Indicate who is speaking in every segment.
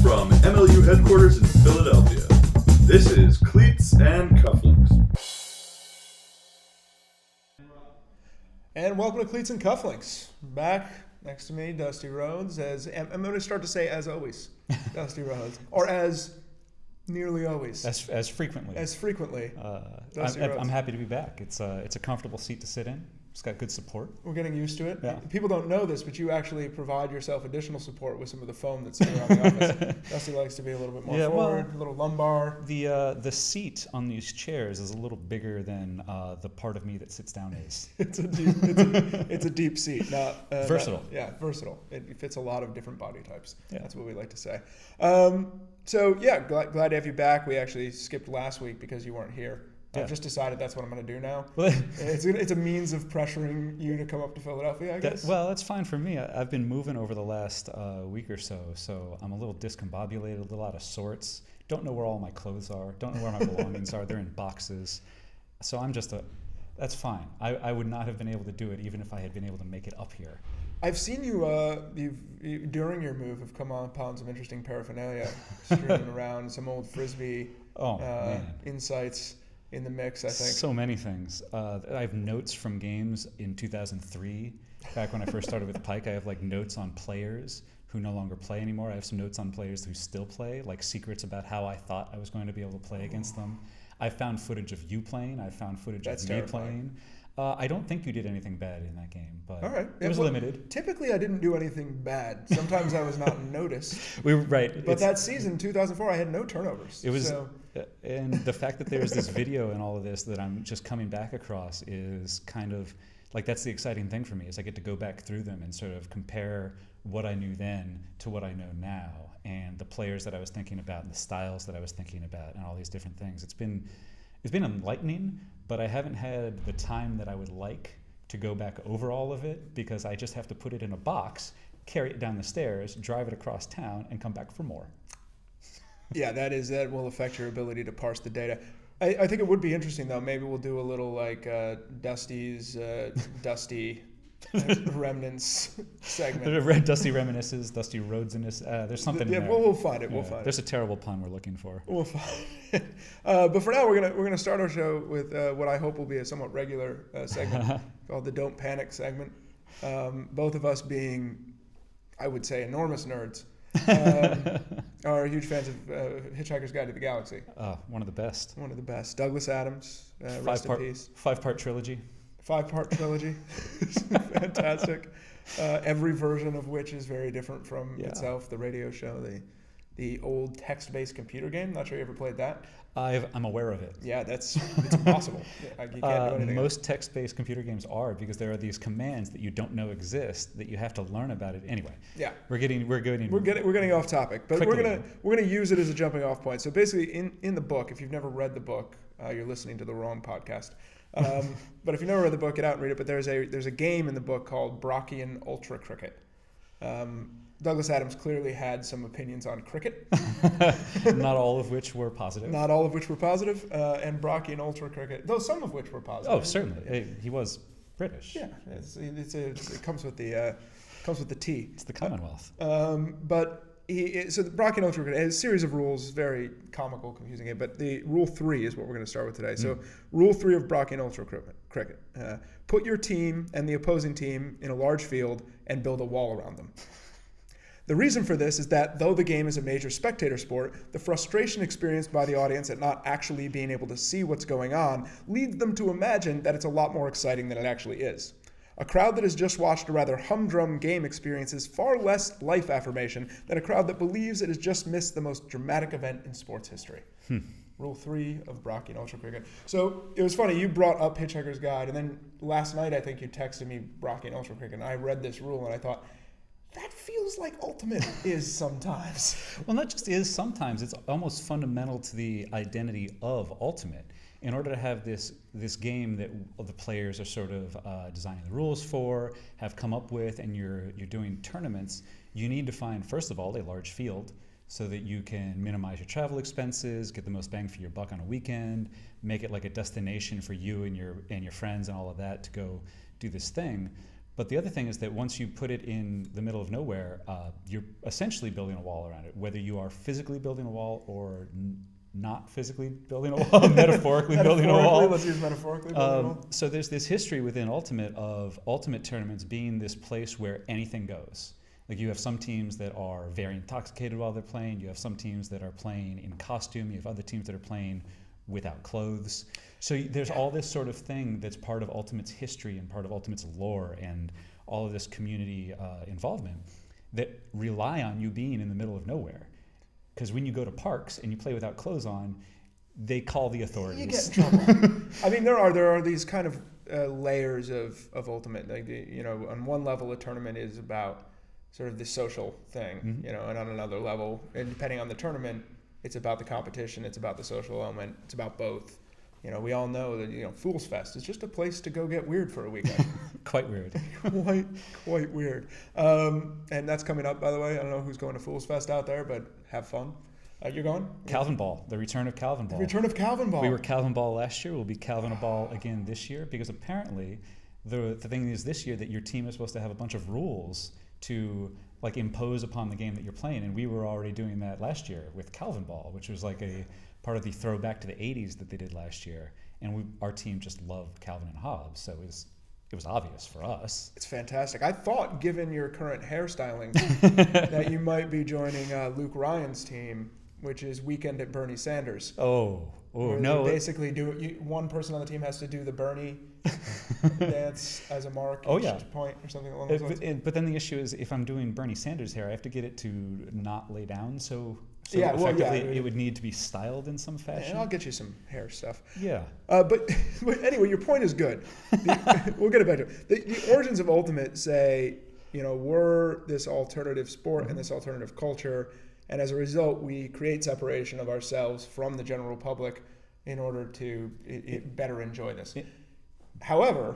Speaker 1: From MLU headquarters in Philadelphia, this is Cleats and Cufflinks.
Speaker 2: And welcome to Cleats and Cufflinks. Back next to me, Dusty Rhodes. I'm going to start to say as always, Dusty Rhodes, or as nearly always.
Speaker 3: As frequently.
Speaker 2: As frequently.
Speaker 3: I'm happy to be back. It's a comfortable seat to sit in. It's got good support.
Speaker 2: We're getting used to it.
Speaker 3: Yeah.
Speaker 2: People don't know this, but you actually provide yourself additional support with some of the foam that's sitting around the office. Dusty likes to be a little bit more forward, a little lumbar.
Speaker 3: The seat on these chairs is a little bigger than the part of me that sits down is.
Speaker 2: It's a deep seat.
Speaker 3: Versatile.
Speaker 2: Versatile. It fits a lot of different body types. Yeah. That's what we like to say. Glad to have you back. We actually skipped last week because you weren't here.
Speaker 3: Yeah.
Speaker 2: I've just decided that's what I'm going to do now. It's a means of pressuring you to come up to Philadelphia, I guess.
Speaker 3: That's fine for me. I've been moving over the last week or so I'm a little discombobulated, a little out of sorts. Don't know where all my clothes are. Don't know where my belongings are. They're in boxes. So that's fine. I would not have been able to do it even if I had been able to make it up here.
Speaker 2: I've seen you during your move have come upon some interesting paraphernalia streaming around, some old Frisbee insights in the mix, I think.
Speaker 3: So many things. I have notes from games in 2003, back when I first started with Pike. I have notes on players who no longer play anymore. I have some notes on players who still play, secrets about how I thought I was going to be able to play against them. I found footage of you playing. I found footage of me playing. I don't think you did anything bad in that game, but
Speaker 2: all right.
Speaker 3: It was limited.
Speaker 2: Typically, I didn't do anything bad. Sometimes I was not noticed.
Speaker 3: Right.
Speaker 2: But that season, 2004, I had no turnovers.
Speaker 3: It was, and the fact that there's this video and all of this that I'm just coming back across is kind of that's the exciting thing for me, is I get to go back through them and sort of compare what I knew then to what I know now, and the players that I was thinking about and the styles that I was thinking about and all these different things. It's been enlightening, but I haven't had the time that I would like to go back over all of it, because I just have to put it in a box, carry it down the stairs, drive it across town, and come back for more.
Speaker 2: Yeah, that will affect your ability to parse the data. I think it would be interesting, though. Maybe we'll do a little Dusty's Dusty Remnants segment.
Speaker 3: Dusty Reminisces, Dusty Rhodes-iness. There's something in there.
Speaker 2: We'll find it. We'll find it.
Speaker 3: There's a terrible pun we're looking for.
Speaker 2: We'll find it. But for now, we're gonna start our show with what I hope will be a somewhat regular segment called the Don't Panic segment. Both of us being, I would say, enormous nerds. Are huge fans of Hitchhiker's Guide to the Galaxy.
Speaker 3: One of the best.
Speaker 2: One of the best. Douglas Adams, rest in peace.
Speaker 3: 5-part trilogy.
Speaker 2: 5-part trilogy. Fantastic. Every version of which is very different from itself. The radio show, the old text-based computer game. Not sure you ever played that.
Speaker 3: I'm aware of it.
Speaker 2: Yeah, it's impossible. You can't do anything.
Speaker 3: Most text-based computer games are, because there are these commands that you don't know exist that you have to learn about it anyway.
Speaker 2: Yeah,
Speaker 3: we're getting
Speaker 2: off topic, but we're gonna use it as a jumping off point. So basically, in the book, if you've never read the book, you're listening to the wrong podcast. But if you've never read the book, get out and read it. But there's a game in the book called Brockian Ultra Cricket. Douglas Adams clearly had some opinions on cricket.
Speaker 3: Not all of which were positive.
Speaker 2: And Brockian Ultra Cricket, though some of which were positive.
Speaker 3: Oh, certainly. He was British.
Speaker 2: Yeah, it comes with the tea.
Speaker 3: It's the Commonwealth.
Speaker 2: So the Brockian Ultra Cricket has a series of rules, very comical, confusing game, but the rule 3 is what we're going to start with today. So rule 3 of Brockian Ultra Cricket. Put your team and the opposing team in a large field and build a wall around them. The reason for this is that though the game is a major spectator sport, the frustration experienced by the audience at not actually being able to see what's going on leads them to imagine that it's a lot more exciting than it actually is. A crowd that has just watched a rather humdrum game experiences far less life affirmation than a crowd that believes it has just missed the most dramatic event in sports history. Rule 3 of Brockian Ultra Cricket. So it was funny, you brought up Hitchhiker's Guide, and then last night I think you texted me Brockian Ultra Cricket, and I read this rule and I thought, that feels like Ultimate is sometimes.
Speaker 3: Well, not just is sometimes, it's almost fundamental to the identity of Ultimate. In order to have this game that the players are sort of designing the rules for, have come up with, and you're doing tournaments, you need to find, first of all, a large field so that you can minimize your travel expenses, get the most bang for your buck on a weekend, make it like a destination for you and your friends and all of that to go do this thing. But the other thing is that once you put it in the middle of nowhere, you're essentially building a wall around it, whether you are physically building a wall or not physically building a wall, metaphorically building a wall.
Speaker 2: Let's use metaphorically building a wall.
Speaker 3: So there's this history within Ultimate of Ultimate tournaments being this place where anything goes. Like you have some teams that are very intoxicated while they're playing. You have some teams that are playing in costume. You have other teams that are playing without clothes. So there's all this sort of thing that's part of Ultimate's history and part of Ultimate's lore and all of this community involvement that rely on you being in the middle of nowhere. Because when you go to parks and you play without clothes on, they call the authorities.
Speaker 2: You get in trouble. I mean, there are these kind of layers of Ultimate. Like on one level, a tournament is about sort of the social thing, and on another level, and depending on the tournament, it's about the competition, it's about the social element, it's about both. We all know that Fool's Fest is just a place to go get weird for a weekend.
Speaker 3: Quite weird.
Speaker 2: quite weird. And that's coming up, by the way. I don't know who's going to Fool's Fest out there, but have fun. You're going?
Speaker 3: Calvin Ball, the return of Calvin Ball.
Speaker 2: The return of Calvin Ball.
Speaker 3: We were Calvin Ball last year. We'll be Calvin Ball again this year because apparently the thing is this year that your team is supposed to have a bunch of rules to like impose upon the game that you're playing, and we were already doing that last year with Calvin Ball, which was like a part of the throwback to the 80s that they did last year, and our team just loved Calvin and Hobbes, so it was obvious for us.
Speaker 2: It's fantastic. I thought, given your current hairstyling, that you might be joining Luke Ryan's team, which is Weekend at Bernie Sanders.
Speaker 3: Oh no!
Speaker 2: Basically, one person on the team has to do the Bernie dance as a mark. Point or something along those lines.
Speaker 3: But then the issue is, if I'm doing Bernie Sanders hair, I have to get it to not lay down. So it would need to be styled in some fashion.
Speaker 2: And I'll get you some hair stuff.
Speaker 3: Yeah.
Speaker 2: But anyway, your point is good. We'll get it back to it. The origins of Ultimate say, we're this alternative sport and this alternative culture, and as a result, we create separation of ourselves from the general public in order to better enjoy this. However,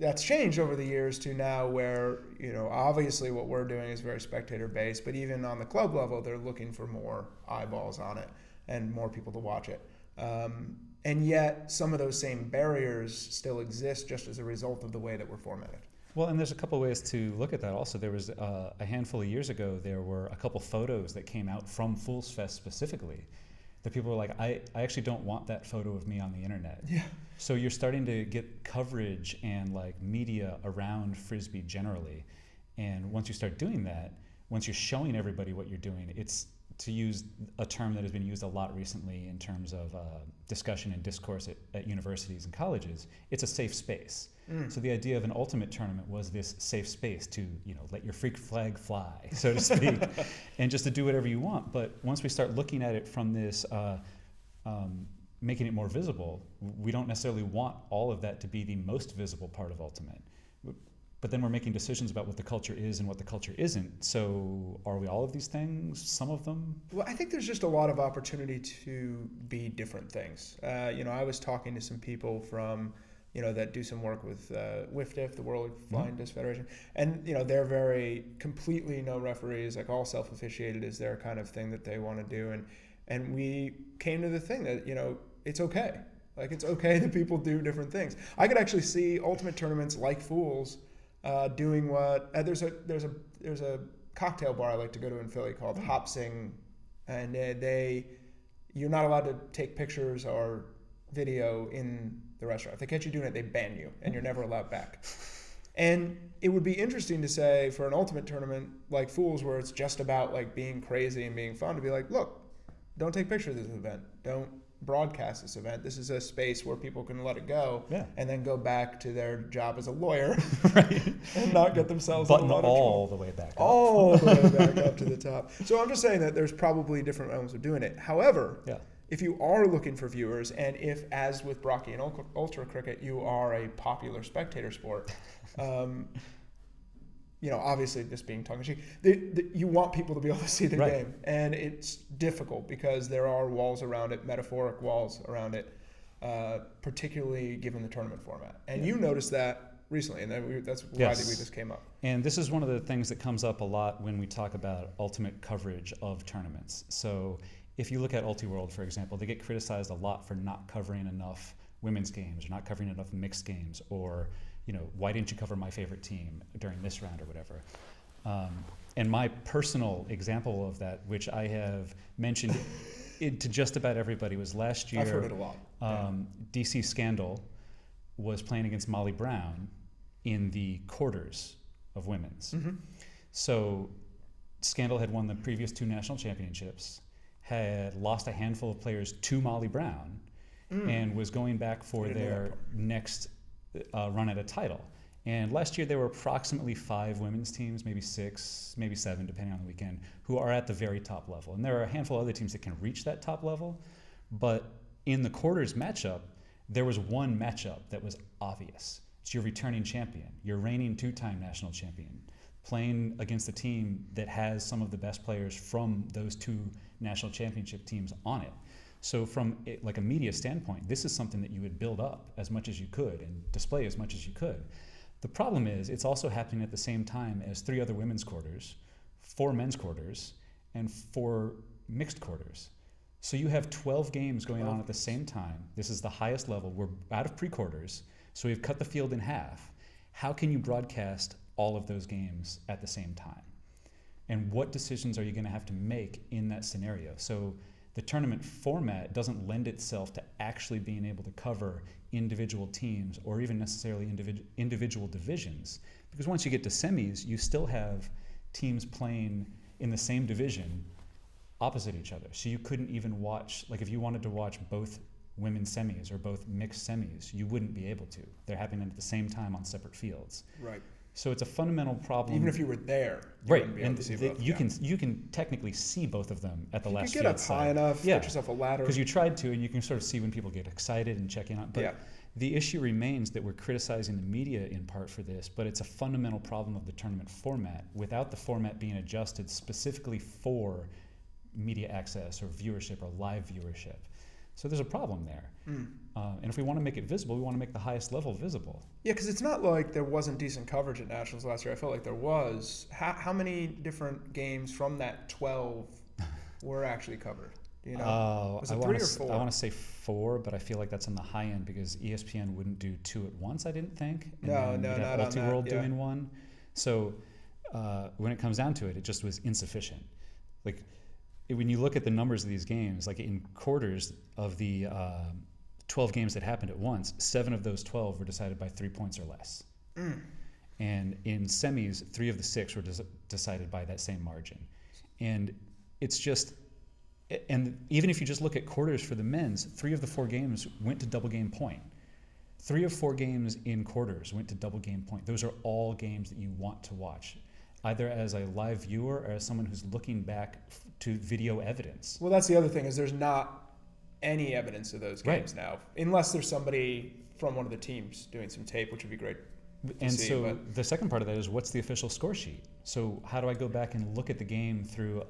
Speaker 2: that's changed over the years to now where, obviously what we're doing is very spectator-based, but even on the club level, they're looking for more eyeballs on it and more people to watch it. And yet, some of those same barriers still exist just as a result of the way that we're formatted.
Speaker 3: Well, and there's a couple ways to look at that also. There was a handful of years ago, there were a couple photos that came out from Fool's Fest specifically that people were like, I actually don't want that photo of me on the internet.
Speaker 2: Yeah.
Speaker 3: So you're starting to get coverage and like media around Frisbee generally. And once you start doing that, once you're showing everybody what you're doing, it's, to use a term that has been used a lot recently in terms of discussion and discourse at universities and colleges, it's a safe space. So the idea of an Ultimate tournament was this safe space to, let your freak flag fly, so to speak, and just to do whatever you want. But once we start looking at it from this, making it more visible, we don't necessarily want all of that to be the most visible part of Ultimate. But then we're making decisions about what the culture is and what the culture isn't. So are we all of these things? Some of them?
Speaker 2: Well, I think there's just a lot of opportunity to be different things. I was talking to some people from, that do some work with WIFDF, the World Flying Disc Federation. And, they're very completely no referees, like all self-officiated is their kind of thing that they want to do. And we came to the thing that, it's okay. Like, it's okay that people do different things. I could actually see Ultimate tournaments like Fools doing what there's a cocktail bar I like to go to in Philly called Hop Sing, and you're not allowed to take pictures or video in the restaurant. If they catch you doing it, they ban you, and you're never allowed back. And it would be interesting to say for an Ultimate tournament like Fools, where it's just about like being crazy and being fun, to be like, look, don't take pictures of this event, don't broadcast this event. This is a space where people can let it go and then go back to their job as a lawyer and not get themselves
Speaker 3: button
Speaker 2: in a lot of
Speaker 3: all
Speaker 2: trouble.
Speaker 3: The way back up.
Speaker 2: All the way back up to the top. So I'm just saying that there's probably different ways of doing it. However, if you are looking for viewers, and if, as with Brockian Ultra Cricket, you are a popular spectator sport, obviously this being tongue-in-cheek, you want people to be able to see the game. And it's difficult because there are walls around it, metaphoric walls around it, particularly given the tournament format. And you noticed that recently, and that's why this came up.
Speaker 3: And this is one of the things that comes up a lot when we talk about Ultimate coverage of tournaments. So if you look at UltiWorld, for example, they get criticized a lot for not covering enough women's games or not covering enough mixed games, or why didn't you cover my favorite team during this round or whatever? And my personal example of that, which I have mentioned to just about everybody, was last year.
Speaker 2: I've heard it a lot.
Speaker 3: DC Scandal was playing against Molly Brown in the quarters of women's.
Speaker 2: Mm-hmm.
Speaker 3: So Scandal had won the previous 2 national championships, had lost a handful of players to Molly Brown, and was going back for their next run at a title. And last year there were approximately 5 women's teams, maybe 6, maybe 7, depending on the weekend, who are at the very top level. And there are a handful of other teams that can reach that top level. But in the quarters matchup, there was one matchup that was obvious. It's your returning champion, your reigning 2-time national champion, playing against a team that has some of the best players from those 2 national championship teams on it. So from a media standpoint, this is something that you would build up as much as you could and display as much as you could. The problem is it's also happening at the same time as 3 other women's quarters, 4 men's quarters, and 4 mixed quarters. So you have 12 games going on at the same time. This is the highest level. We're out of pre-quarters, so we've cut the field in half. How can you broadcast all of those games at the same time? And what decisions are you going to have to make in that scenario? So the tournament format doesn't lend itself to actually being able to cover individual teams or even necessarily individual divisions. Because once you get to semis, you still have teams playing in the same division opposite each other. So you couldn't even watch, if you wanted to watch both women's semis or both mixed semis, you wouldn't be able to. They're happening at the same time on separate fields.
Speaker 2: Right.
Speaker 3: So it's a fundamental problem.
Speaker 2: Even if you were there, you
Speaker 3: right?
Speaker 2: wouldn't be able to see both.
Speaker 3: You can technically see both of them at the last
Speaker 2: You
Speaker 3: field
Speaker 2: get up high enough, get yourself a ladder.
Speaker 3: Because you tried to, and you can sort of see when people get excited and checking out. But the issue remains that we're criticizing the media in part for this, but it's a fundamental problem of the tournament format. Without the format being adjusted specifically for media access or viewership or live viewership. So there's a problem there. And if we want to make it visible, we want to make the highest level visible.
Speaker 2: Yeah, because it's not like there wasn't decent coverage at Nationals last year. I felt like there was. How many different games from that 12 were actually covered? Do you know? Was it 3 or 4?
Speaker 3: I want to say 4, but I feel like that's on the high end because ESPN wouldn't do 2 at once, I didn't think. And
Speaker 2: no,
Speaker 3: you'd have
Speaker 2: not on that.
Speaker 3: Multiworld doing 1. So when it comes down to it, it just was insufficient. When you look at the numbers of these games, in quarters of the 12 games that happened at once, 7 of those 12 were decided by 3 points or less. And in semis, 3 of the 6 were decided by that same margin. And it's just, and even if you just look at quarters for the men's, 3 of the 4 games went to double game point. 3 of 4 games in quarters went to double game point. Those are all games that you want to watch, either as a live viewer or as someone who's looking back to video evidence.
Speaker 2: Well, that's the other thing is there's not any evidence of those games now, unless there's somebody from one of the teams doing some tape, which would be great to see. So
Speaker 3: the second part of that is what's the official score sheet? So how do I go back and look at the game through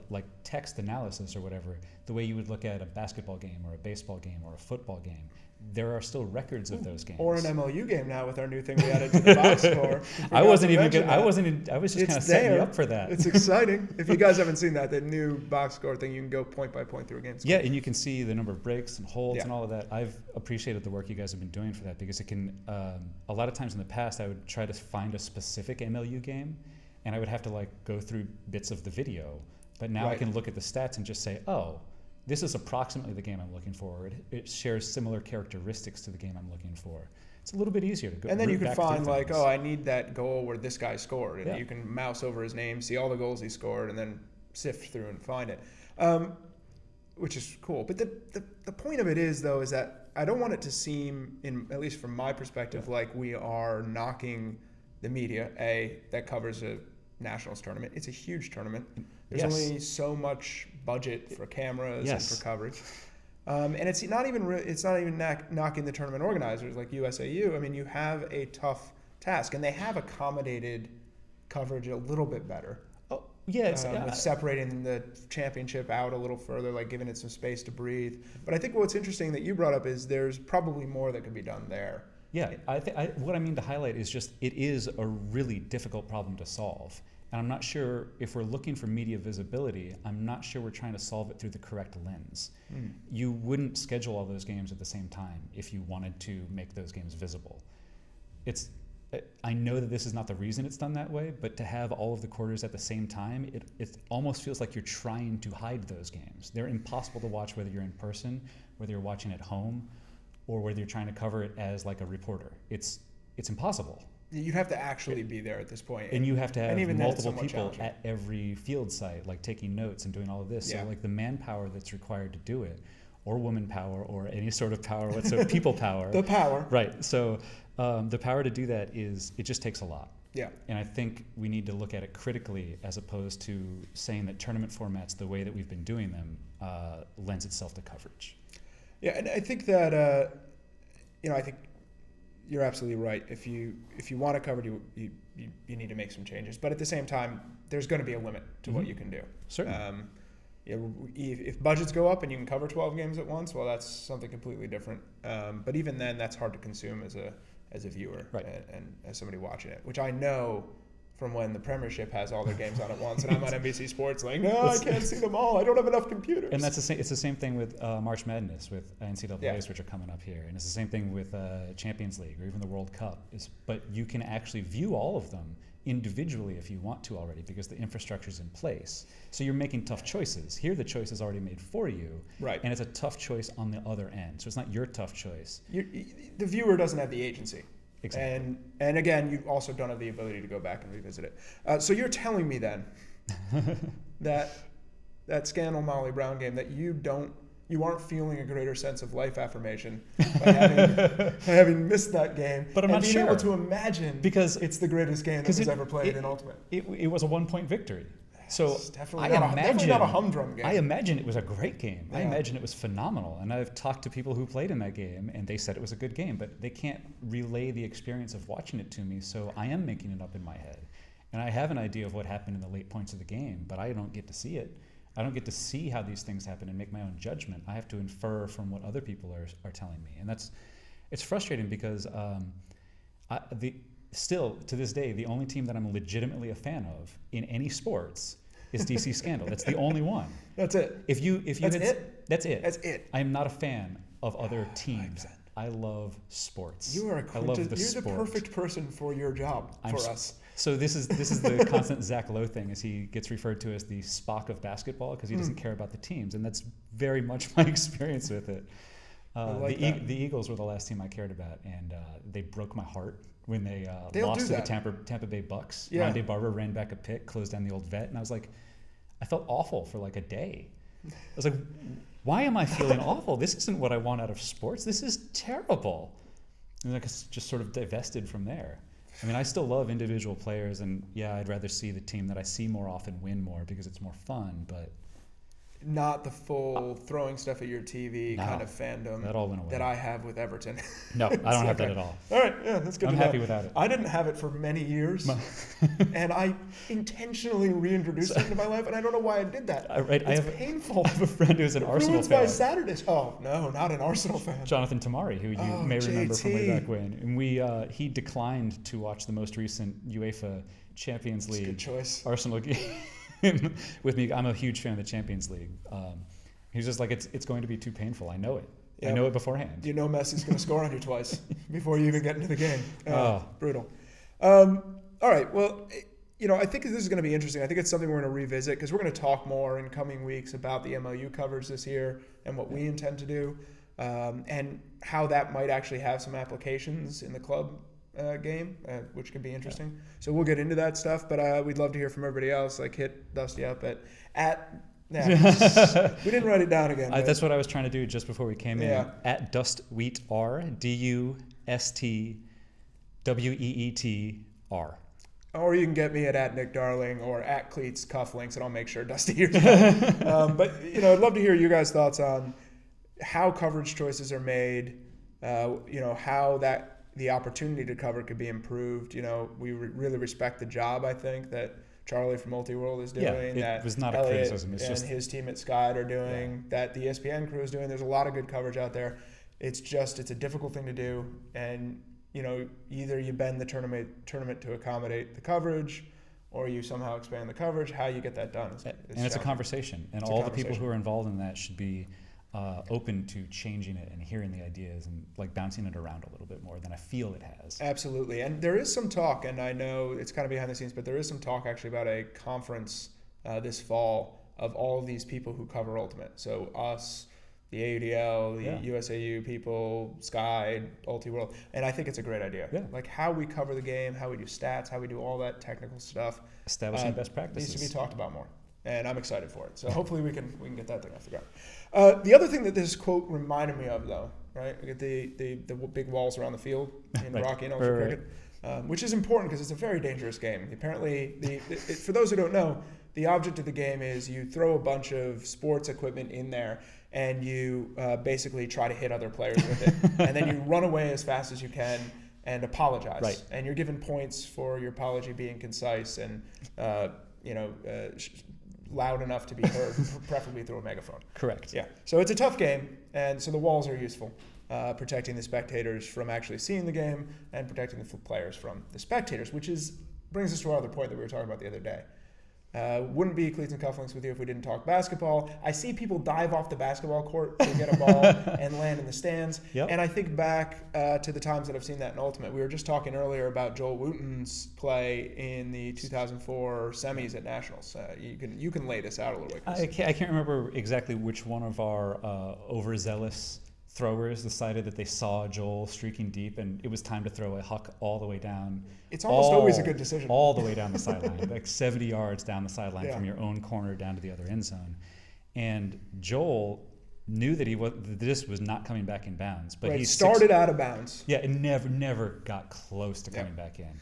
Speaker 3: text analysis or whatever, the way you would look at a basketball game or a baseball game or a football game? There are still records of those games.
Speaker 2: Or an MLU game now with our new thing we added to the box score.
Speaker 3: I was just kind of setting you up for that.
Speaker 2: It's exciting. If you guys haven't seen that, the new box score thing, you can go point by point through a game.
Speaker 3: Yeah, and you can see the number of breaks and holds and all of that. I've appreciated the work you guys have been doing for that because it can, a lot of times in the past, I would try to find a specific MLU game and I would have to go through bits of the video. But now I can look at the stats and just say, oh, this is approximately the game I'm looking for. It shares similar characteristics to the game I'm looking for. It's a little bit easier to go.
Speaker 2: And then you can find I need that goal where this guy scored, and you can mouse over his name, see all the goals he scored, and then sift through and find it, which is cool. But the point of it is that I don't want it to seem, at least from my perspective, like we are knocking the media that covers a Nationals tournament. It's a huge tournament. There's only so much budget for cameras and for coverage, and it's not even knocking the tournament organizers like USAU. I mean, you have a tough task, and they have accommodated coverage a little bit better.
Speaker 3: Oh, yeah,
Speaker 2: with separating the championship out a little further, giving it some space to breathe. But I think what's interesting that you brought up is there's probably more that could be done there.
Speaker 3: Yeah, what I mean to highlight is just it is a really difficult problem to solve. And I'm not sure if we're looking for media visibility, I'm not sure we're trying to solve it through the correct lens. You wouldn't schedule all those games at the same time if you wanted to make those games visible. I know that this is not the reason it's done that way, but to have all of the quarters at the same time, it almost feels like you're trying to hide those games. They're impossible to watch whether you're in person, whether you're watching at home, or whether you're trying to cover it as like a reporter. It's impossible.
Speaker 2: You have to actually be there at this point.
Speaker 3: And you have to have multiple people
Speaker 2: challenging.
Speaker 3: at every field site, like taking notes and doing all of this.
Speaker 2: Yeah.
Speaker 3: So like the manpower that's required to do it, or woman power, or any sort of power whatsoever, people power.
Speaker 2: The power.
Speaker 3: Right. So the power to do that it just takes a lot.
Speaker 2: Yeah.
Speaker 3: And I think we need to look at it critically as opposed to saying that tournament formats, the way that we've been doing them, lends itself to coverage.
Speaker 2: Yeah, and I think that, I think you're absolutely right. If you want to cover it, you need to make some changes. But at the same time, there's going to be a limit to what you can do.
Speaker 3: Certainly.
Speaker 2: If budgets go up and you can cover 12 games at once, well, that's something completely different. But even then, that's hard to consume as a viewer,
Speaker 3: right,
Speaker 2: and as somebody watching it, which I know from when the Premiership has all their games on at once, and I'm on NBC Sports like, no, I can't see them all. I don't have enough computers.
Speaker 3: And it's the same thing with March Madness, with NCAAs, which are coming up here, and it's the same thing with Champions League or even the World Cup. But you can actually view all of them individually if you want to already, because the infrastructure is in place. So you're making tough choices. Here, the choice is already made for you,
Speaker 2: right?
Speaker 3: And it's a tough choice on the other end. So it's not your tough choice.
Speaker 2: The viewer doesn't have the agency.
Speaker 3: Exactly.
Speaker 2: And again, you also don't have the ability to go back and revisit it. So you're telling me then that Scandal Molly Brown game, that you aren't feeling a greater sense of life affirmation by having missed that game,
Speaker 3: but I'm not
Speaker 2: being
Speaker 3: sure,
Speaker 2: able to imagine because it's the greatest game that was ever played in Ultimate.
Speaker 3: It was a 1-point victory. So
Speaker 2: it's definitely not a humdrum game.
Speaker 3: I imagine it was a great game.
Speaker 2: Yeah.
Speaker 3: I imagine it was phenomenal. And I've talked to people who played in that game, and they said it was a good game, but they can't relay the experience of watching it to me, so I am making it up in my head. And I have an idea of what happened in the late points of the game, but I don't get to see it. I don't get to see how these things happen and make my own judgment. I have to infer from what other people are telling me. And it's frustrating because still, to this day, the only team that I'm legitimately a fan of in any sports is DC Scandal. That's the only one.
Speaker 2: That's it.
Speaker 3: That's it.
Speaker 2: That's it.
Speaker 3: I'm not a fan of other teams. I love sports.
Speaker 2: You're the perfect person for your job us.
Speaker 3: So this is the constant Zach Lowe thing, as he gets referred to as the Spock of basketball because he doesn't care about the teams, and that's very much my experience with it. The Eagles were the last team I cared about, and they broke my heart when they lost to the Tampa Bay Bucks.
Speaker 2: Yeah.
Speaker 3: Rondé Barber ran back a pick, closed down the old vet, and I was like, I felt awful for like a day. I was like, why am I feeling awful? This isn't what I want out of sports. This is terrible. And I just sort of divested from there. I mean, I still love individual players, and yeah, I'd rather see the team that I see more often win more because it's more fun, but
Speaker 2: not the full throwing stuff at your TV kind of fandom
Speaker 3: that all went away.
Speaker 2: That I have with Everton.
Speaker 3: No, I don't have that at all.
Speaker 2: All right, yeah, that's good.
Speaker 3: I'm happy without it.
Speaker 2: I didn't have it for many years, and I intentionally reintroduced it into my life, and I don't know why I did that. It's painful.
Speaker 3: I have a friend who's an Arsenal fan.
Speaker 2: My Saturdays. Oh no, not an Arsenal fan.
Speaker 3: Jonathan Tamari, who you may remember from way back when, and he declined to watch the most recent UEFA Champions League
Speaker 2: good choice.
Speaker 3: Arsenal game. With me, I'm a huge fan of the Champions League. He's just like, it's going to be too painful. I know it. Yeah, I know it beforehand.
Speaker 2: You know Messi's going to score on you twice before you even get into the game. Brutal. All right. Well, I think this is going to be interesting. I think it's something we're going to revisit because we're going to talk more in coming weeks about the MLU coverage this year and what we intend to do, and how that might actually have some applications in the club game, which could be interesting. Yeah. So we'll get into that stuff, but we'd love to hear from everybody else. Like, hit Dusty up at we didn't write it down again.
Speaker 3: That's what I was trying to do just before we came in. At DustWheatR, DUSTWEETR.
Speaker 2: Or you can get me at Nick Darling or at Cleats Cufflinks, and I'll make sure Dusty hears that. But I'd love to hear you guys' thoughts on how coverage choices are made. How the opportunity to cover could be improved. We really respect the job, I think, that Charlie from Multiworld is doing.
Speaker 3: Yeah,
Speaker 2: that
Speaker 3: was not a
Speaker 2: Elliot
Speaker 3: criticism. It's just
Speaker 2: his team at Sky are doing, that the ESPN crew is doing. There's a lot of good coverage out there. It's a difficult thing to do, and either you bend the tournament to accommodate the coverage, or you somehow expand the coverage. How you get that done?
Speaker 3: It's a conversation, and all the people who are involved in that should be open to changing it and hearing the ideas and like bouncing it around a little bit more than I feel it has.
Speaker 2: Absolutely. And there is some talk, and I know it's kind of behind the scenes, but there is some talk actually about a conference this fall of all of these people who cover Ultimate. So us, the AUDL, the USAU people, Sky, Ulti-World. And I think it's a great idea.
Speaker 3: Yeah.
Speaker 2: Like how we cover the game, how we do stats, how we do all that technical stuff.
Speaker 3: Establishing best practices.
Speaker 2: Needs to be talked about more. And I'm excited for it. So hopefully we can get that thing off the ground. The other thing that this quote reminded me of, though, right? We get the big walls around the field in
Speaker 3: Right.
Speaker 2: Brockian Ultra Cricket, which is important because it's a very dangerous game. Apparently, for those who don't know, the object of the game is you throw a bunch of sports equipment in there and you basically try to hit other players with it. And then you run away as fast as you can and apologize.
Speaker 3: Right.
Speaker 2: And you're given points for your apology being concise and, loud enough to be heard, preferably through a megaphone.
Speaker 3: Correct.
Speaker 2: Yeah. So it's a tough game, and so the walls are useful, protecting the spectators from actually seeing the game and protecting the players from the spectators, which brings us to our other point that we were talking about the other day. Wouldn't be Cleats and Cufflinks with you if we didn't talk basketball. I see people dive off the basketball court to get a ball and land in the stands.
Speaker 3: Yep.
Speaker 2: And I think back to the times that I've seen that in Ultimate. We were just talking earlier about Joel Wooten's play in the 2004 semis at Nationals. You can lay this out a little bit.
Speaker 3: I can't remember exactly which one of our overzealous throwers decided that they saw Joel streaking deep and it was time to throw a huck all the way down.
Speaker 2: It's almost always a good decision.
Speaker 3: All the way down the sideline, like 70 yards down the sideline from your own corner down to the other end zone. And Joel knew that the disc was not coming back in bounds. But he
Speaker 2: started out of bounds.
Speaker 3: Yeah, it never got close to coming back in.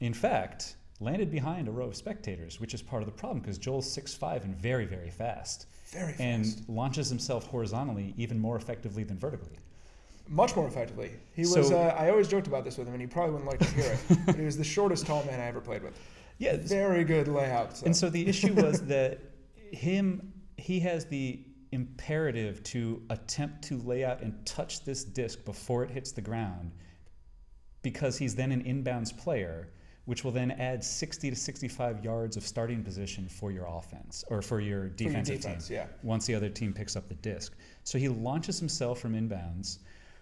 Speaker 3: In fact, landed behind a row of spectators, which is part of the problem because Joel's 6'5" and very, very fast.
Speaker 2: Very fast.
Speaker 3: And launches himself horizontally even more effectively than vertically.
Speaker 2: Much more effectively. He was. I always joked about this with him, and he probably wouldn't like to hear it. But he was the shortest tall man I ever played with.
Speaker 3: Yeah,
Speaker 2: very good layout.
Speaker 3: And so the issue was that he has the imperative to attempt to lay out and touch this disc before it hits the ground, because he's then an inbounds player, which will then add 60 to 65 yards of starting position for your offense or for your defensive team.
Speaker 2: Yeah.
Speaker 3: Once the other team picks up the disc. So he launches himself from inbounds,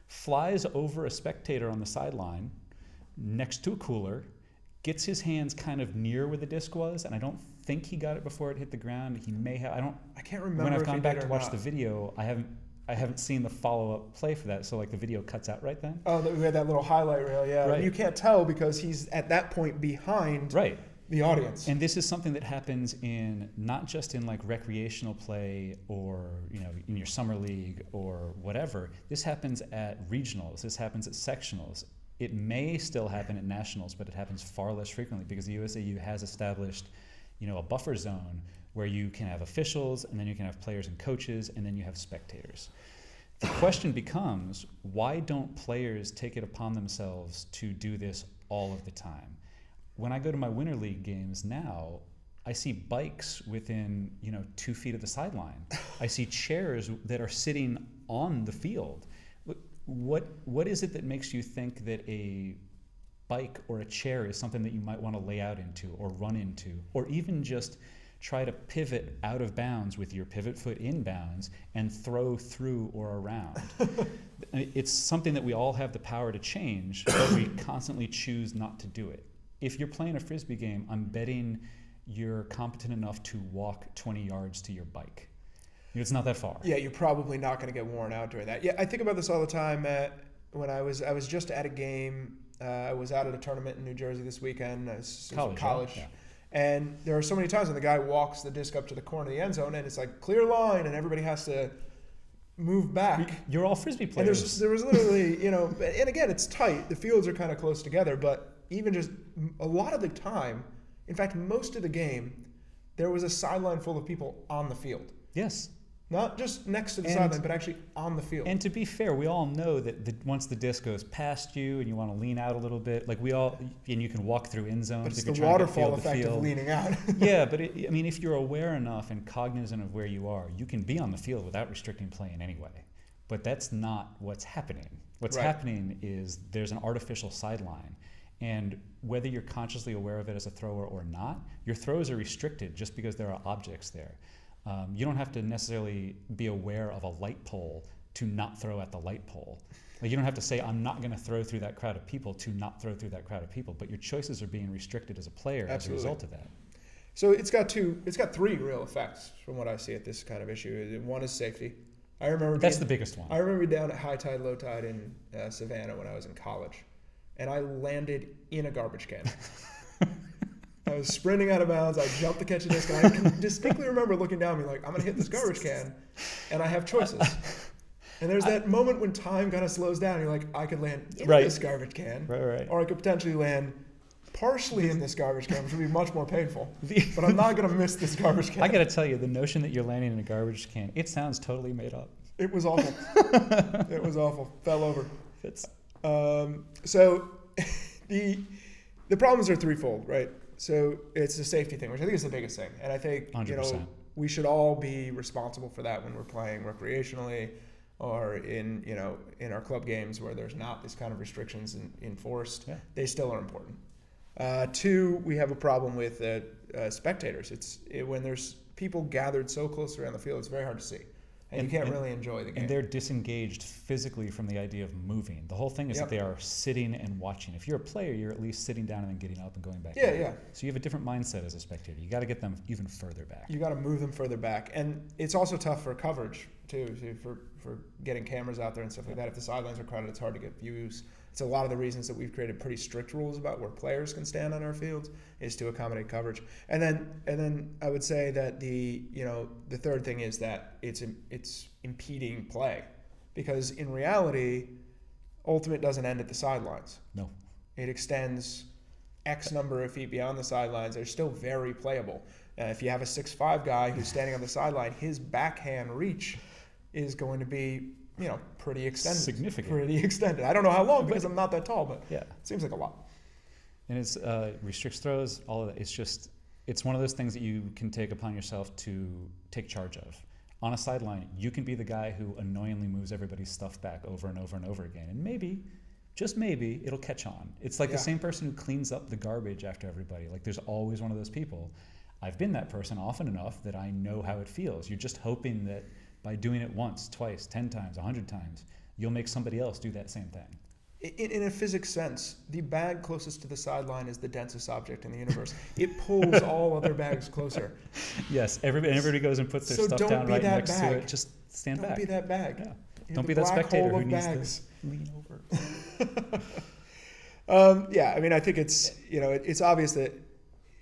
Speaker 3: flies over a spectator on the sideline next to a cooler, gets his hands kind of near where the disc was, and I don't think he got it before it hit the ground. He may have. I
Speaker 2: can't remember.
Speaker 3: When I've
Speaker 2: if
Speaker 3: gone
Speaker 2: he
Speaker 3: back
Speaker 2: did
Speaker 3: to
Speaker 2: or
Speaker 3: watch
Speaker 2: not.
Speaker 3: the video, I haven't seen the follow-up play for that, so like the video cuts out right then.
Speaker 2: Oh, we had that little highlight reel, yeah.
Speaker 3: Right.
Speaker 2: You can't tell because he's at that point behind the audience.
Speaker 3: And this is something that happens in not just in like recreational play or in your summer league or whatever. This happens at regionals. This happens at sectionals. It may still happen at nationals, but it happens far less frequently because the USAU has established, a buffer zone where you can have officials, and then you can have players and coaches, and then you have spectators. The question becomes, why don't players take it upon themselves to do this all of the time? When I go to my Winter League games now, I see bikes within 2 feet of the sideline. I see chairs that are sitting on the field. What is it that makes you think that a bike or a chair is something that you might want to lay out into or run into, or even just try to pivot out of bounds with your pivot foot in bounds and throw through or around? It's something that we all have the power to change, but we constantly choose not to do it. If you're playing a Frisbee game, I'm betting you're competent enough to walk 20 yards to your bike. It's not that far.
Speaker 2: Yeah, you're probably not going to get worn out doing that. Yeah, I think about this all the time. When I was just at a game. I was out at a tournament in New Jersey this weekend. College. Yeah. And there are so many times when the guy walks the disc up to the corner of the end zone and it's like clear line and everybody has to move back.
Speaker 3: You're all Frisbee players.
Speaker 2: And there was literally, and again, it's tight. The fields are kind of close together, but even just a lot of the time, in fact, most of the game, there was a sideline full of people on the field.
Speaker 3: Yes.
Speaker 2: Not just next to the sideline, but actually on the field.
Speaker 3: And to be fair, we all know that once the disc goes past you and you want to lean out a little bit, like and you can walk through end zones.
Speaker 2: But it's
Speaker 3: if you're
Speaker 2: the
Speaker 3: trying to
Speaker 2: waterfall
Speaker 3: get
Speaker 2: effect of leaning out.
Speaker 3: Yeah, but if you're aware enough and cognizant of where you are, you can be on the field without restricting play in any way. But that's not what's happening. What's happening is there's an artificial sideline. And whether you're consciously aware of it as a thrower or not, your throws are restricted just because there are objects there. You don't have to necessarily be aware of a light pole to not throw at the light pole. Like you don't have to say, I'm not going to throw through that crowd of people to not throw through that crowd of people, but your choices are being restricted as a player as a result of that.
Speaker 2: So it's got three real effects from what I see at this kind of issue. One is safety. I remember
Speaker 3: that's the biggest one.
Speaker 2: I remember down at high tide, low tide in Savannah when I was in college, and I landed in a garbage can. I was sprinting out of bounds. I jumped to catch a disc. And I can distinctly remember looking down and being like, I'm going to hit this garbage can, and I have choices. And there's that moment when time kind of slows down. You're like, I could land in this garbage can, or I could potentially land partially in this garbage can, which would be much more painful. But I'm not going to miss this garbage can.
Speaker 3: I got to tell you, the notion that you're landing in a garbage can, it sounds totally made up.
Speaker 2: It was awful. It was awful. Fell over. So the problems are threefold, right? So it's the safety thing, which I think is the biggest thing. And I think
Speaker 3: 100%.
Speaker 2: We should all be responsible for that when we're playing recreationally or in our club games where there's not this kind of restrictions enforced.
Speaker 3: Yeah.
Speaker 2: They still are important. Two, we have a problem with spectators. When there's people gathered so close around the field, it's very hard to see. And you can't really enjoy the game.
Speaker 3: And they're disengaged physically from the idea of moving. The whole thing is that they are sitting and watching. If you're a player, you're at least sitting down and then getting up and going back.
Speaker 2: Yeah.
Speaker 3: So you have a different mindset as a spectator. You got to get them even further back.
Speaker 2: You got to move them further back. And it's also tough for coverage, too, for getting cameras out there and stuff like that. If the sidelines are crowded, it's hard to get views. It's a lot of the reasons that we've created pretty strict rules about where players can stand on our fields is to accommodate coverage. And then I would say that the third thing is that it's impeding play, because in reality, Ultimate doesn't end at the sidelines.
Speaker 3: No,
Speaker 2: it extends X number of feet beyond the sidelines. They're still very playable. If you have a 6'5" guy who's standing on the sideline, his backhand reach is going to be pretty extended.
Speaker 3: Significant.
Speaker 2: Pretty extended. I don't know how long because I'm not that tall, but
Speaker 3: yeah,
Speaker 2: it seems like a lot.
Speaker 3: And it's restricts throws, all of that. It's one of those things that you can take upon yourself to take charge of. On a sideline, you can be the guy who annoyingly moves everybody's stuff back over and over and over again. And maybe, just maybe, it'll catch on. It's like the same person who cleans up the garbage after everybody. Like there's always one of those people. I've been that person often enough that I know how it feels. You're just hoping that by doing it once, twice, 10 times, 100 times, you'll make somebody else do that same thing.
Speaker 2: In a physics sense, the bag closest to the sideline is the densest object in the universe. It pulls all other bags closer.
Speaker 3: Yes, everybody goes and puts their stuff down right next to it. Just stand back.
Speaker 2: Don't be that bag.
Speaker 3: Yeah. Don't be that spectator who needs to lean
Speaker 2: over. I think it's obvious that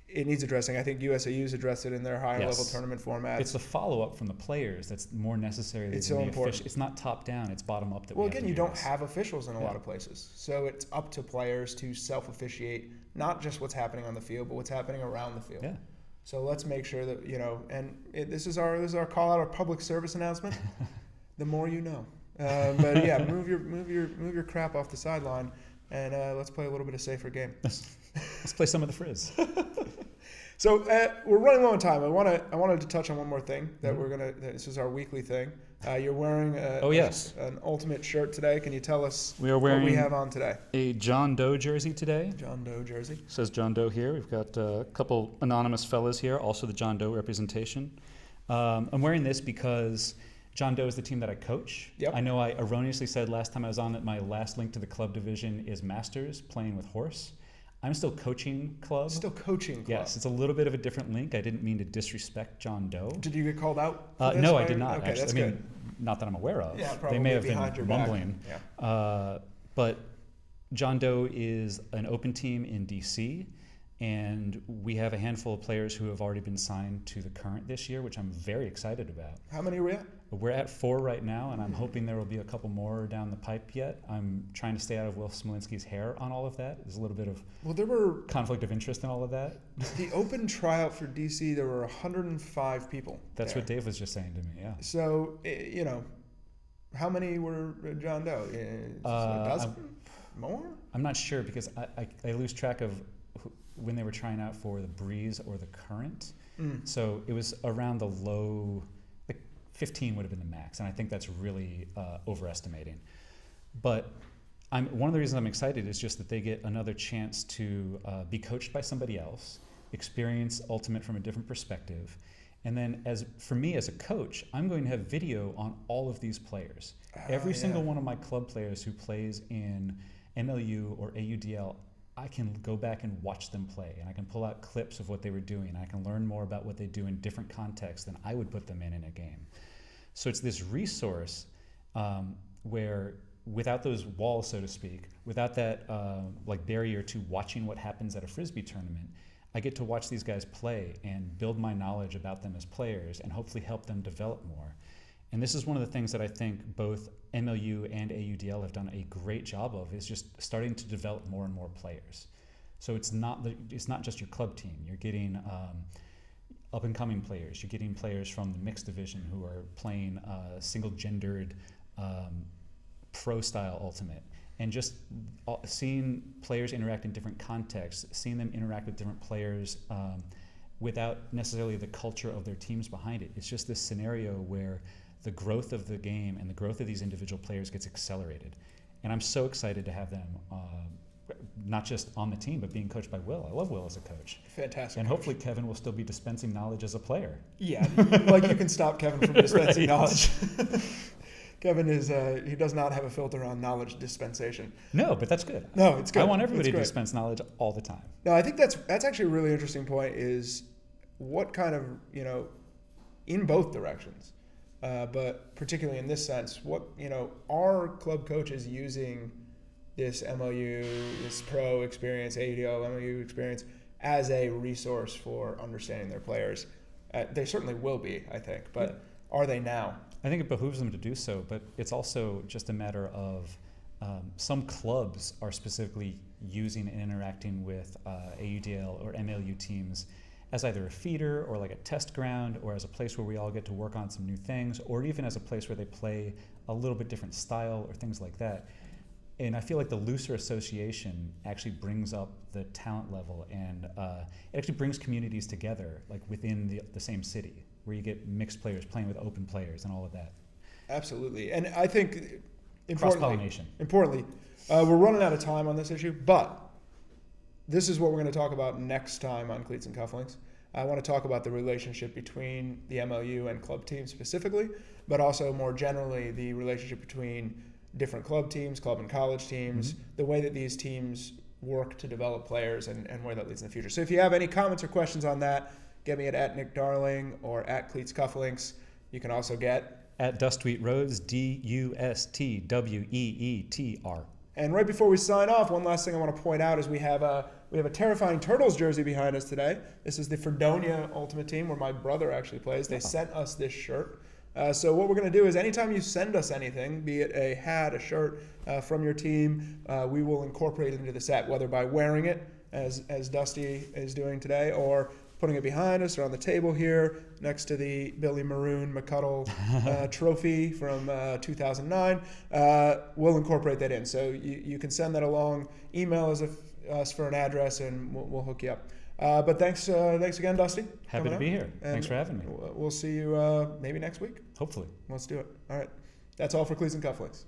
Speaker 2: it needs addressing. I think USAU's addressed it in their higher level tournament format.
Speaker 3: It's the follow-up from the players that's more necessary than
Speaker 2: it's so important.
Speaker 3: It's not top down, it's bottom up.
Speaker 2: You don't have officials in a lot of places. So it's up to players to self-officiate, not just what's happening on the field, but what's happening around the field.
Speaker 3: Yeah.
Speaker 2: So let's make sure that, this is our call out, our public service announcement. The more you know. But yeah, move your crap off the sideline and let's play a little bit of safer game.
Speaker 3: Let's play some of the frizz.
Speaker 2: So we're running low on time. I wanted to touch on one more thing that this is our weekly thing. You're wearing an Ultimate shirt today. Can you tell us what we have on today?
Speaker 3: A John Doe jersey today.
Speaker 2: John Doe jersey.
Speaker 3: It says John Doe here. We've got a couple anonymous fellas here, also the John Doe representation. I'm wearing this because John Doe is the team that I coach.
Speaker 2: Yep.
Speaker 3: I know I erroneously said last time I was on that my last link to the club division is Masters, playing with horse. I'm still coaching club.
Speaker 2: Still coaching club.
Speaker 3: Yes, it's a little bit of a different link. I didn't mean to disrespect John Doe.
Speaker 2: Did you get called out?
Speaker 3: No, I did not.
Speaker 2: Okay,
Speaker 3: actually.
Speaker 2: that's good.
Speaker 3: Not that I'm aware of.
Speaker 2: Yeah, probably
Speaker 3: they may have
Speaker 2: behind
Speaker 3: been
Speaker 2: your
Speaker 3: mumbling.
Speaker 2: back. Yeah.
Speaker 3: But John Doe is an open team in DC, and we have a handful of players who have already been signed to the current this year, which I'm very excited about.
Speaker 2: How many are we at?
Speaker 3: We're at 4 right now, and I'm hoping there will be a couple more down the pipe yet. I'm trying to stay out of Will Smolinski's hair on all of that. There's a little bit of conflict of interest in all of that.
Speaker 2: The open tryout for DC, there were 105 people.
Speaker 3: That's what Dave was just saying to me, yeah.
Speaker 2: So, how many were John Doe? A dozen? More?
Speaker 3: I'm not sure because I lose track of when they were trying out for the Breeze or the Current. So it was around the low... 15 would have been the max, and I think that's really overestimating. But one of the reasons I'm excited is just that they get another chance to be coached by somebody else, experience Ultimate from a different perspective, And then for me as a coach, I'm going to have video on all of these players. Every single one of my club players who plays in MLU or AUDL, I can go back and watch them play, and I can pull out clips of what they were doing. I can learn more about what they do in different contexts than I would put them in a game. So it's this resource where, without those walls, so to speak, without that like barrier to watching what happens at a Frisbee tournament, I get to watch these guys play and build my knowledge about them as players and hopefully help them develop more. And this is one of the things that I think both MLU and AUDL have done a great job of, is just starting to develop more and more players. So it's not just your club team. You're getting up-and-coming players. You're getting players from the mixed division who are playing single-gendered pro-style Ultimate. And just seeing players interact in different contexts, seeing them interact with different players without necessarily the culture of their teams behind it. It's just this scenario where the growth of the game and the growth of these individual players gets accelerated. And I'm so excited to have them not just on the team, but being coached by Will. I love Will as a coach.
Speaker 2: Fantastic.
Speaker 3: And
Speaker 2: coach.
Speaker 3: hopefully Kevin will still be dispensing knowledge as a player.
Speaker 2: Yeah, like you can stop Kevin from dispensing
Speaker 3: Right.
Speaker 2: knowledge. Kevin he does not have a filter on knowledge dispensation.
Speaker 3: No, but that's good.
Speaker 2: No, it's good.
Speaker 3: I want everybody
Speaker 2: It's
Speaker 3: to
Speaker 2: great.
Speaker 3: dispense knowledge all the time.
Speaker 2: No, I think that's actually a really interesting point, is what kind of, in both directions, but particularly in this sense, what, are club coaches using this MLU, this pro experience, AUDL, MLU experience as a resource for understanding their players? They certainly will be, I think, but are they now?
Speaker 3: I think it behooves them to do so, but it's also just a matter of some clubs are specifically using and interacting with AUDL or MLU teams as either a feeder or like a test ground, or as a place where we all get to work on some new things, or even as a place where they play a little bit different style or things like that. And I feel like the looser association actually brings up the talent level, and it actually brings communities together, like within the same city, where you get mixed players playing with open players and all of that.
Speaker 2: Absolutely. And I think
Speaker 3: Cross-pollination.
Speaker 2: Importantly, we're running out of time on this issue, but this is what we're going to talk about next time on Cleats and Cufflinks. I want to talk about the relationship between the MLU and club teams specifically, but also more generally the relationship between different club teams, club and college teams, the way that these teams work to develop players, and where that leads in the future. So if you have any comments or questions on that, get me at Nick Darling or at Cleats Cufflinks. You can also get
Speaker 3: at Dustweet Rhodes, DUSTWEETR.
Speaker 2: And right before we sign off, one last thing I want to point out is we have a terrifying Turtles jersey behind us today. This is the Fredonia Ultimate Team, where my brother actually plays. They sent us this shirt. So what we're going to do is anytime you send us anything, be it a hat, a shirt from your team, we will incorporate it into the set, whether by wearing it, as Dusty is doing today, or putting it behind us or on the table here next to the Billy Maroon McCuddle trophy from 2009. We'll incorporate that in. So you can send that along, email us for an address, and we'll hook you up. But thanks again, Dusty.
Speaker 3: Happy to be here. Thanks for having me.
Speaker 2: We'll see you maybe next week.
Speaker 3: Hopefully.
Speaker 2: Let's do it. All right. That's all for Cleats and Cufflinks.